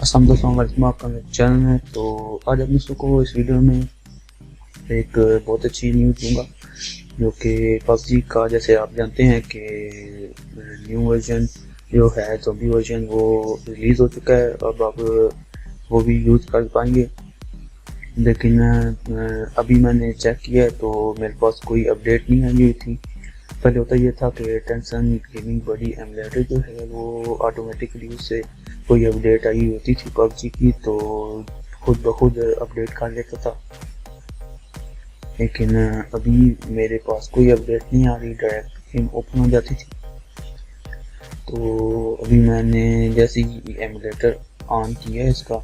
अस्सलाम वालेकुम, आपका मेरा चैनल है। तो आज आप दोस्तों को इस वीडियो में एक बहुत अच्छी न्यूज़ दूंगा जो कि पबजी का, जैसे आप जानते हैं कि न्यू वर्जन जो है ज़ॉम्बी वर्जन वो रिलीज़ हो चुका है। अब आप वो भी यूज़ कर पाएंगे, लेकिन अभी मैंने चेक किया तो मेरे पास कोई अपडेट नहीं आई हुई थी। पहले होता ये था कि टेंसन गेमिंग बॉडी एमुलेटर जो है वो ऑटोमेटिकली उससे कोई अपडेट आई होती थी पबजी की तो खुद ब खुद अपडेट कर लेता था, लेकिन अभी मेरे पास कोई अपडेट नहीं आ रही, डायरेक्ट गेम ओपन हो जाती थी। तो अभी मैंने जैसे ही एमुलेटर ऑन किया है इसका,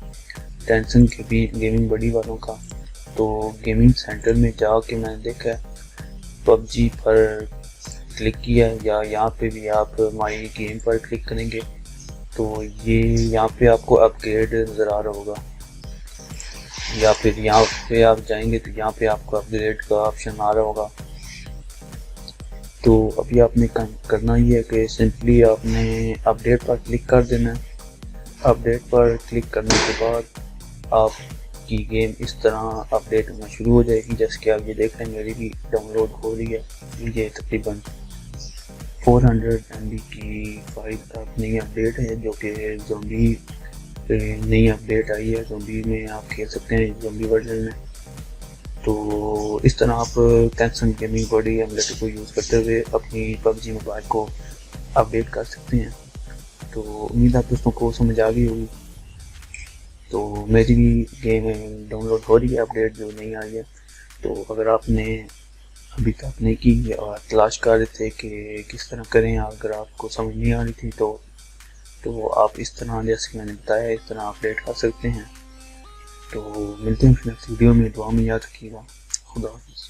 टेंसन के भी गेमिंग बॉडी वालों का, तो गेमिंग सेंटर में जाके मैंने देखा पबजी पर क्लिक किया, या यहाँ पे भी आप माई गेम पर क्लिक करेंगे तो ये यहाँ पे आपको अपग्रेड नज़र आ रहा होगा, या फिर यहाँ पे आप जाएंगे तो यहाँ पे आपको अपग्रेड का ऑप्शन आ रहा होगा। तो अभी आपने करना ही है कि सिंपली आपने अपडेट पर क्लिक कर देना है। अपडेट पर क्लिक करने के बाद आपकी गेम इस तरह अपडेट होना शुरू हो जाएगी। जैसे कि आप ये देख रहे हैं मेरी भी डाउनलोड हो रही है। ये तकरीबन 400 MB की फाइल नई अपडेट है जो कि ज़ॉम्बी नई अपडेट आई है। ज़ॉम्बी में आप खेल सकते हैं, ज़ॉम्बी वर्जन में। तो इस तरह आप टेंसन गेमिंग बॉडी एमुलेटर को यूज़ करते हुए अपनी पबजी मोबाइल को अपडेट कर सकते हैं। तो उम्मीद आप दोस्तों को समझ आ गई होगी। तो मेरी भी गेम डाउनलोड हो रही है, अपडेट जो नहीं आई है। तो अगर आपने अभी तक नहीं की और तलाश कर रहे थे कि किस तरह करें, अगर आपको समझ नहीं आ रही थी तो आप इस तरह, जैसे मैंने बताया, इस तरह अपडेट कर सकते हैं। तो मिलते हैं नेक्स्ट वीडियो में। दुआ में याद रखिएगा। खुदा हाफिज़।